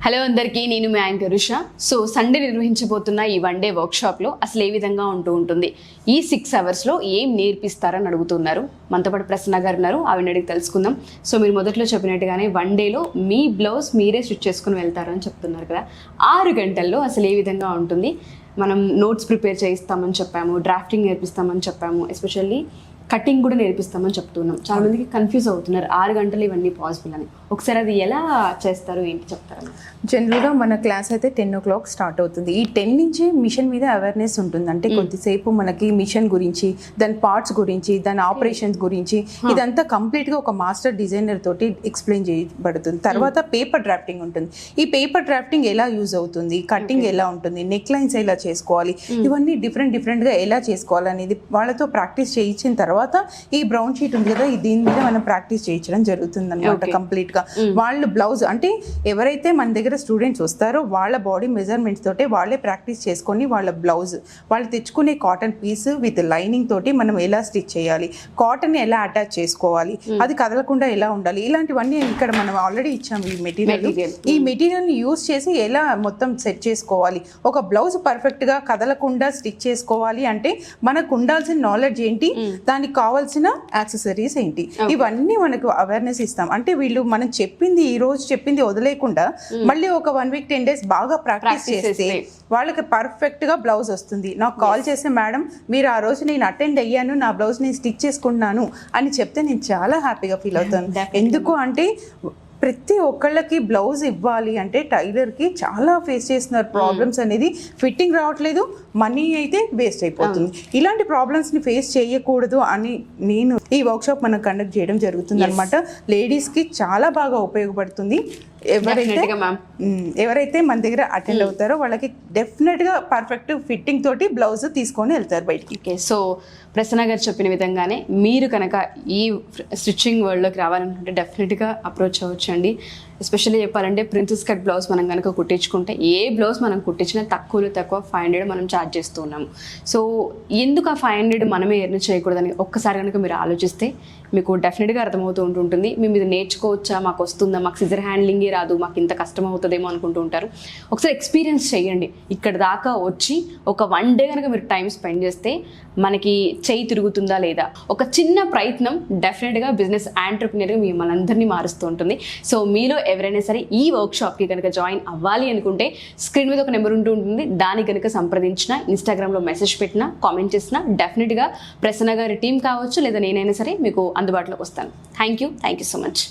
Hello అందరికీ, నేను మీ anchor Usha. So Sunday నిర్వహించబోతున్న ఈ వన్ డే వర్క్షాప్లో అసలు ఏ విధంగా ఉంటుంది, ఈ 6 అవర్స్లో ఏం నేర్పిస్తారని అడుగుతున్నారు. మనతో పాటు ప్రసన్న గారు ఉన్నారు, ఆవిడ అడిగి తెలుసుకుందాం. సో మీరు మొదట్లో చెప్పినట్టుగానే వన్ డేలో మీ బ్లౌజ్ మీరే స్టిచ్ చేసుకుని వెళ్తారని చెప్తున్నారు కదా. 6 గంటల్లో అసలు ఏ విధంగా ఉంటుంది? మనం నోట్స్ ప్రిపేర్ చేయిస్తామని చెప్పాము, డ్రాఫ్టింగ్ నేర్పిస్తామని చెప్పాము, ఎస్పెషల్లీ కటింగ్ కూడా నేర్పిస్తామని చెప్తున్నాం. చాలా మందికి కన్ఫ్యూజ్ అవుతున్నారు 6 గంటలు ఇవన్నీ పాసిబుల్ అని. ఒకసారి అది ఎలా చేస్తారు, ఏంటి చెప్తారు? జనరల్గా మన క్లాస్ అయితే 10 o'clock స్టార్ట్ అవుతుంది. ఈ 10 నుంచి మిషన్ మీద అవేర్నెస్ ఉంటుంది. అంటే కొద్దిసేపు మనకి మిషన్ గురించి, దాని పార్ట్స్ గురించి, దాని ఆపరేషన్స్ గురించి ఇదంతా కంప్లీట్గా ఒక మాస్టర్ డిజైనర్ తోటి ఎక్స్ప్లెయిన్ చేయబడుతుంది. తర్వాత పేపర్ డ్రాఫ్టింగ్ ఉంటుంది. ఈ పేపర్ డ్రాఫ్టింగ్ ఎలా యూజ్ అవుతుంది, కటింగ్ ఎలా ఉంటుంది, నెక్ లైన్స్ ఎలా చేసుకోవాలి, ఇవన్నీ డిఫరెంట్గా ఎలా చేసుకోవాలి అనేది వాళ్ళతో ప్రాక్టీస్ చేయించిన తర్వాత ఈ బ్రౌన్ షీట్ ఉంది కదా, దీని మీద మనం ప్రాక్టీస్ చేయించడం జరుగుతుంది అనమాట. కంప్లీట్గా వాళ్ళు బ్లౌజ్ అంటే ఎవరైతే మన దగ్గర స్టూడెంట్స్ వస్తారో వాళ్ళ బాడీ మెజర్మెంట్స్ తోటి వాళ్ళే ప్రాక్టీస్ చేసుకొని వాళ్ళ బ్లౌజ్, వాళ్ళు తెచ్చుకునే కాటన్ పీస్ విత్ లైనింగ్ తోటి మనం ఎలా స్టిచ్ చేయాలి, కాటన్ ఎలా అటాచ్ చేసుకోవాలి, అది కదలకుండా ఎలా ఉండాలి, ఇలాంటివన్నీ ఇక్కడ మనం ఆల్రెడీ ఇచ్చాము. ఈ మెటీరియల్ని యూజ్ చేసి ఎలా మొత్తం సెట్ చేసుకోవాలి, ఒక బ్లౌజ్ పర్ఫెక్ట్గా కదలకుండా స్టిచ్ చేసుకోవాలి అంటే మనకు ఉండాల్సిన నాలెడ్జ్ ఏంటి, దానికి కావాల్సిన యాక్సెసరీస్ ఏంటి, ఇవన్నీ మనకు అవేర్నెస్ ఇస్తాం. అంటే వీళ్ళు మనం చెప్పింది ఈ రోజు చెప్పింది వదిలేకుండా మళ్ళీ ఒక 1 week 10 days బాగా ప్రాక్టీస్ చేస్తే వాళ్ళకి పర్ఫెక్ట్ గా బ్లౌజ్ వస్తుంది. నాకు కాల్ చేస్తే మేడం మీరు ఆ రోజు నేను అటెండ్ అయ్యాను, నా బ్లౌజ్ నేను స్టిచ్ చేసుకున్నాను అని చెప్తే నేను చాలా హ్యాపీగా ఫీల్ అవుతాను. ఎందుకు అంటే ప్రతి ఒక్కళ్ళకి బ్లౌజ్ ఇవ్వాలి అంటే టైలర్కి చాలా ఫేస్ చేస్తున్నారు ప్రాబ్లమ్స్ అనేది. ఫిట్టింగ్ రావట్లేదు, మనీ అయితే వేస్ట్ అయిపోతుంది. ఇలాంటి ప్రాబ్లమ్స్ని ఫేస్ చేయకూడదు అని నేను ఈ వర్క్షాప్ మనం కండక్ట్ చేయడం జరుగుతుంది అనమాట. లేడీస్కి చాలా బాగా ఉపయోగపడుతుంది. ఎవరైతే మన దగ్గర అటెండ్ అవుతారో వాళ్ళకి డెఫినెట్గా పర్ఫెక్ట్ ఫిట్టింగ్ తోటి బ్లౌజ్ తీసుకొని వెళ్తారు బయటికి. ఓకే, సో ప్రసన్న గారు చెప్పిన విధంగానే మీరు కనుక ఈ స్టిచ్చింగ్ వరల్డ్లోకి రావాలనుకుంటే డెఫినెట్గా అప్రోచ్ అవ్వచ్చండి. ఎస్పెషల్లీ చెప్పాలంటే ప్రిన్సెస్ కట్ బ్లౌజ్ మనం కనుక కుట్టించుకుంటే ఏ బ్లౌజ్ మనం కుట్టించినా తక్కువ 500 మనం ఛార్జ్ చేస్తూ ఉన్నాము. సో ఎందుకు ఆ 500 మనమే ఎర్న్ చేయకూడదని ఒక్కసారి కనుక మీరు ఆలోచిస్తే మీకు డెఫినెట్గా అర్థమవుతూ ఉంటుంటుంది. మేము ఇది నేర్చుకోవచ్చా, మాకు వస్తుందా, మాకు సిజర్ హ్యాండ్లింగే రాదు, మాకు ఇంత కష్టం అవుతుందేమో అనుకుంటూ ఉంటారు. ఒకసారి ఎక్స్పీరియన్స్ చేయండి. ఇక్కడ దాకా వచ్చి ఒక 1 day కనుక మీరు టైం స్పెండ్ చేస్తే మనకి చేయి తిరుగుతుందా లేదా, ఒక చిన్న ప్రయత్నం డెఫినెట్గా బిజినెస్ ఆంటర్ప్రినర్గా మిమ్మల్ని అందరినీ మారుస్తూ ఉంటుంది. సో మీలో ఎవరైనా సరే ఈ వర్క్షాప్కి కనుక జాయిన్ అవ్వాలి అనుకుంటే స్క్రీన్ మీద ఒక నెంబర్ ఉంటుంది, దానికి కనుక సంప్రదించిన, ఇన్స్టాగ్రామ్లో మెసేజ్ పెట్టినా, కామెంట్ చేసినా డెఫినెట్గా ప్రసన్న గారి టీం కావచ్చు లేదా నేనైనా సరే మీకు అందుబాటులోకి వస్తాను. Thank you so much.